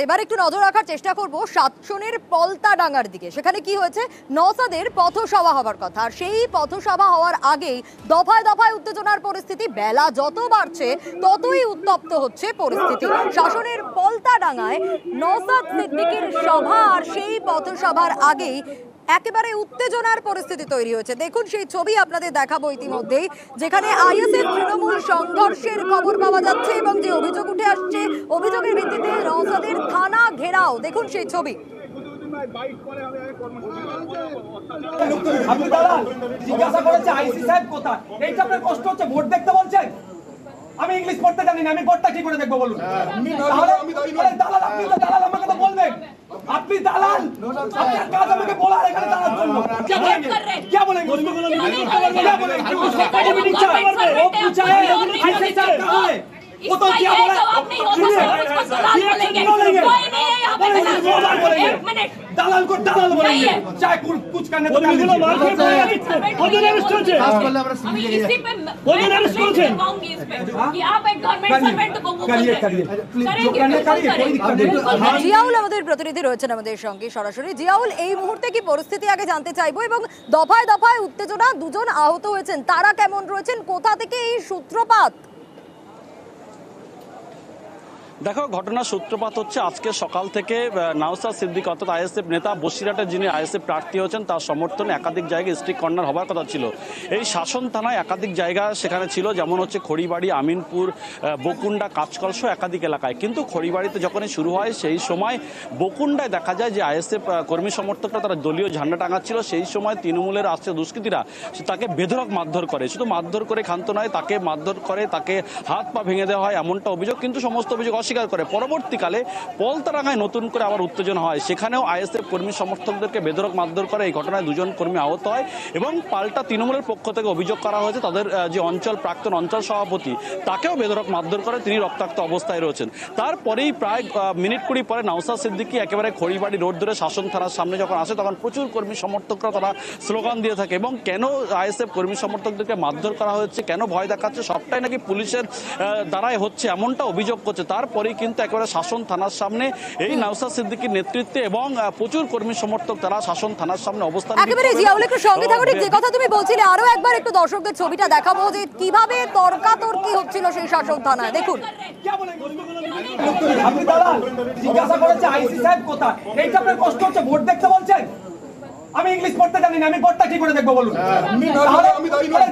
এবার একটু নজর রাখার চেষ্টা করব সাতসনের পলতাডাঙ্গার দিকে। সেখানে কি হয়েছে, নওসাদের পথসভা হওয়ার কথা, আর সেই পথসভা হওয়ার আগেই দফায় দফায় উত্তেজনার পরিস্থিতি। বেলা যত বাড়ছে ততই উত্তপ্ত হচ্ছে পরিস্থিতি। শাসনের পলতাডাঙ্গায় নওসাদ সিদ্দিকীর সভা, আর সেই পথসভার আগেই একেবারে উত্তেজনার পরিস্থিতি তৈরি হয়েছে। দেখুন সেই ছবি আপনাদের দেখাবো ইতিমধ্যেই, যেখানে আইএসএফ তৃণমূল সংঘর্ষের খবর পাওয়া যাচ্ছে এবং যে অভিযোগ উঠে আসছে, অভিযোগের ভিত্তিতে নওসাদের থানা ঘেরাও। দেখুন সেই ছবি। জিজ্ঞাসা করেছে আইসি সাহেব কোথায়, এইটা আপনার কষ্ট হচ্ছে, ভোট দেখতে বলছেন। আমি ইংলিশ পড়তে জানি না, আমি ভোটটা কি করে দেখবো বলুন? দালাল, আপনি তো দালাল, আমাকে তো বলবেন আপনি দালাল, আপনার কাজ আমাকে বলা এখানে দালাল বলবো। क्या बोलेंगे, क्या बोलेंगे, क्या बोलेंगे, वो पूछा है आईसी साहब कहाँ है, वो तो क्या बोला, दालाल को दालाल बोलेंगे, चाहे कुछ करने तो জিয়াউল আমাদের প্রতিনিধি রয়েছেন আমাদের সঙ্গে সরাসরি। জিয়াউল, এই মুহূর্তে কি পরিস্থিতি আগে জানতে চাইবো, এবং দফায় দফায় উত্তেজনা, দুজন আহত হয়েছেন, তারা কেমন রয়েছেন, কোথা থেকে এই সূত্রপাত? দেখো, ঘটনার সূত্রপাত হচ্ছে আজকে সকাল থেকে নওসাদ সিদ্দিক অর্থাৎ আইএসএফ নেতা, বসিরহাটের যিনি আইএসএফ প্রার্থী হচ্ছেন, তার সমর্থনে একাধিক জায়গায় স্ট্রিট কর্নার হবার কথা ছিল। এই শাসন থানায় একাধিক জায়গা সেখানে ছিল, যেমন হচ্ছে খড়িবাড়ি, আমিনপুর, বকুন্ডা, কাঁচকলসহ একাধিক এলাকায়। কিন্তু খড়িবাড়িতে যখনই শুরু হয় সেই সময় বকুন্ডায় দেখা যায় যে আইএসএফ কর্মী সমর্থকরা তারা দলীয় ঝান্ডা টাঙাচ্ছিল। সেই সময় তৃণমূলের আশ্রয় দুষ্কৃতীরা তাকে বেধড়ক মারধর করে, শুধু মারধর করে ক্ষান্ত নয়, তাকে মারধর করে, তাকে হাত পা ভেঙে দেওয়া হয়, এমনটা অভিযোগ। কিন্তু সমস্ত অভিযোগ অস্বীকার করে। পরবর্তীকালে পলতাডাঙ্গায় নতুন করে আবার উত্তেজনা হয়, সেখানেও আইএসএফ কর্মী সমর্থকদেরকে বেধড়ক মারধর করে। এই ঘটনায় দুজন কর্মী আহত হয় এবং পাল্টা তৃণমূলের পক্ষ থেকে অভিযোগ করা হয়েছে তাদের যে প্রাক্তন অঞ্চল সভাপতি, তাকেও বেধড়ক মারধর করে, তিনি রক্তাক্ত অবস্থায় রয়েছেন। তারপরেই প্রায় মিনিট 20 পরে নওসাদ সিদ্দিকী একেবারে খড়িবাড়ি রোড ধরে শাসন থানার সামনে যখন আসে, তখন প্রচুর কর্মী সমর্থকরা তারা স্লোগান দিয়ে থাকে। এবং কেন আইএসএফ কর্মী সমর্থকদেরকে মারধর করা হচ্ছে, কেন ভয় দেখাচ্ছে, সবটাই নাকি পুলিশের দ্বারাই হচ্ছে, এমনটা অভিযোগ করছে। তারপরেই কিন্তু একেবারে শাসন থানার সামনে এই নওসাদ সিদ্দিকীর নেতৃত্বে এবং প্রচুর কর্মী সমর্থক তারা শাসন থানার সামনে অবস্থান। একেবারে জিয়াউল, একটু সঙ্গে থাকুন, যে কথা তুমি বলছিলে আরো একবার একটু দর্শকদের ছবিটা দেখাবো, যে কিভাবে তর্কাতর্কি হচ্ছিল সেই শাসন থানায়। দেখুন। আপনি দালাল, জিজ্ঞাসা করেছে আইসি সাহেব কোথায়, এইটা আপনার কষ্ট হচ্ছে, ভোট দেখতে বলছেন। আমি ইংলিশ পড়তে জানি না, আমি ভোটটা কি করে দেখবো বলুন?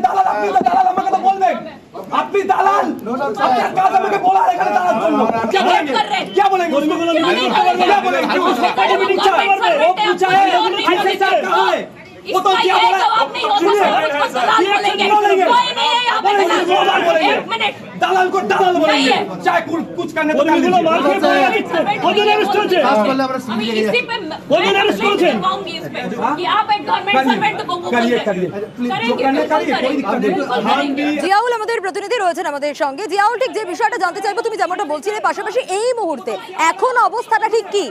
দালাল, আপনি তো দালাল, আমাকে তো বলবেন আপনি দালাল, আপনার কাজ আমাকে বলা এখানে দালাল বলবো। क्या बोलेंगे, क्या बोलेंगे, वो पूछा है आईसी साहब कहाँ है, वो तो क्या बोला, दालाल को दालाल बोलेंगे, चाहे कुछ करने तो জিয়াউল আমাদের প্রতিনিধি রয়েছেন আমাদের সঙ্গে। জিয়াউল, ঠিক যে বিষয়টা জানতে চাইবো, তুমি যেমনটা বলছিলে, পাশাপাশি এই মুহূর্তে এখন অবস্থাটা ঠিক কি?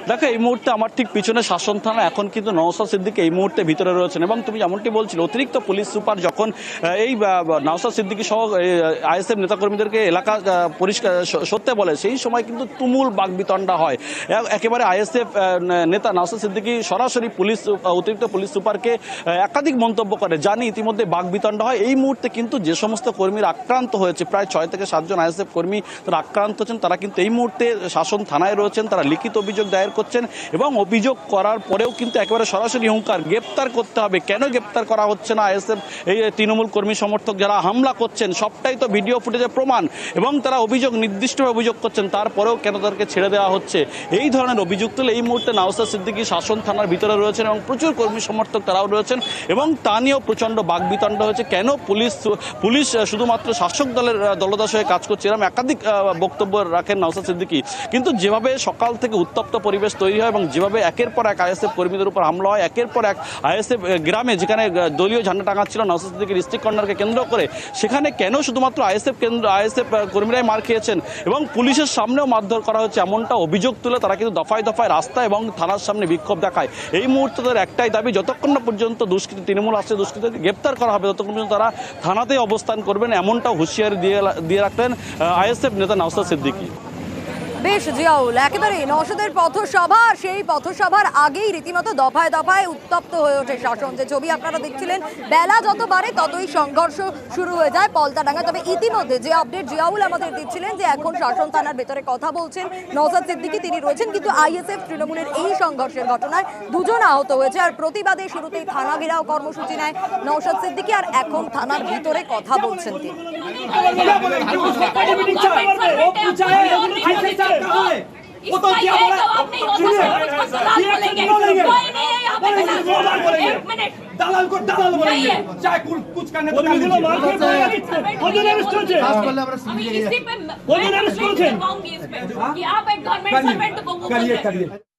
দেখো, এই মুহূর্তে আমার ঠিক পিছনে শাসন থানা, এখন কিন্তু নওসাদ সিদ্দিকী এই মুহূর্তে ভিতরে রয়েছেন। এবং তুমি যেমনটি বলছিলে, অতিরিক্ত পুলিশ সুপার যখন এই নওসাদ সিদ্দিকী সহ আইএসএফ নেতাকর্মীদেরকে এলাকা পরিষ্কার সরতে বলে, সেই সময় কিন্তু তুমুল বাকবিতণ্ডা হয়। একেবারে আইএসএফ নেতা নওসাদ সিদ্দিকী সরাসরি অতিরিক্ত পুলিশ সুপারকে একাধিক মন্তব্য করে, জানি ইতিমধ্যে বাকবিতণ্ডা হয়। এই মুহূর্তে কিন্তু যে সমস্ত কর্মীরা আক্রান্ত হয়েছে, প্রায় 6 থেকে 7 জন আইএসএফ কর্মী তারা আক্রান্ত হচ্ছেন, তারা কিন্তু এই মুহূর্তে শাসন থানায় রয়েছেন। তারা লিখিত অভিযোগ দায়ের করছেন এবং অভিযোগ করার পরেও কিন্তু একেবারে সরাসরি হুঙ্কার, গ্রেপ্তার করতে হবে। কেন গ্রেপ্তার করা হচ্ছে না আইএসএফ এই তৃণমূল কর্মী সমর্থক যারা হামলা করছেন, সবটাই তো ভিডিও ফুটেজে প্রমাণ, এবং তারা নির্দিষ্টভাবে অভিযোগ করছেন, তারপরেও কেন তাদেরকে ছেড়ে দেওয়া হচ্ছে? এই ধরনের অভিযোগ তুলে এই মুহূর্তে নওসাদ সিদ্দিকী শাসন থানার ভিতরে রয়েছেন এবং প্রচুর কর্মী সমর্থক তারাও রয়েছেন, এবং তা নিয়েও প্রচণ্ড বাকবিতণ্ড হয়েছে। কেন পুলিশ শুধুমাত্র শাসক দলের দলদাস হয়ে কাজ করছে, এরকম একাধিক বক্তব্য রাখেন নওসাদ সিদ্দিকী। কিন্তু যেভাবে সকাল থেকে উত্তপ্ত পরিবেশ পরিবেশ তৈরি হয় এবং যেভাবে একের পর এক আইএসএফ কর্মীদের উপর হামলা হয়, একের পর এক আইএসএফ গ্রামে যেখানে দলীয় ঝান্ডা টাঙাচ্ছিল নওশাদ সিদ্দিকীর ডিস্ট্রিক্ট কর্নারকে কেন্দ্র করে, সেখানে কেন শুধুমাত্র আইএসএফ কর্মীরাই মার খেয়েছেন এবং পুলিশের সামনেও মারধর করা হচ্ছে এমনটা অভিযোগ তুলে তারা কিন্তু দফায় দফায় রাস্তা এবং থানার সামনে বিক্ষোভ দেখায়। এই মুহূর্তে তাদের একটাই দাবি, যতক্ষণ না পর্যন্ত তৃণমূল আসছে দুষ্কৃতীদের গ্রেপ্তার করা হবে ততক্ষণ পর্যন্ত তারা থানাতেই অবস্থান করবেন, এমনটাও হুঁশিয়ারি দিয়ে রাখলেন আইএসএফ নেতা নওশাদ সিদ্দিকী। বেশ জিয়াউল, একেবারে নওশাদের পথসভা, সেই পথসভার আগেই রীতিমতো দফায় দফায় উত্তপ্ত হয়ে ওঠে শাসন। যে ছবি আপনারা দেখছিলেন, বেলা যত বাড়ে ততই সংঘর্ষ শুরু হয়ে যায় পলতাডাঙ্গা। তবে ইতিমধ্যে যে আপডেট জিয়াউল আমাদের দিচ্ছিলেন যে এখন শাসন থানার ভেতরে কথা বলছেন নওশাদ সিদ্দিকী, তিনি রয়েছেন, কিন্তু আইএসএফ তৃণমূলের এই সংঘর্ষের ঘটনায় দুজন আহত হয়েছে। আর প্রতিবাদে শুরুতেই থানা ঘেরাও কর্মসূচি নেয় নওশাদ সিদ্দিকী, আর এখন থানার ভিতরে কথা বলছেন তিনি। वो तो क्या बोला दलाल को दलाल बोलेंगे, चाहे कुछ करने को आप एक गवर्नमेंट सर्वेंट को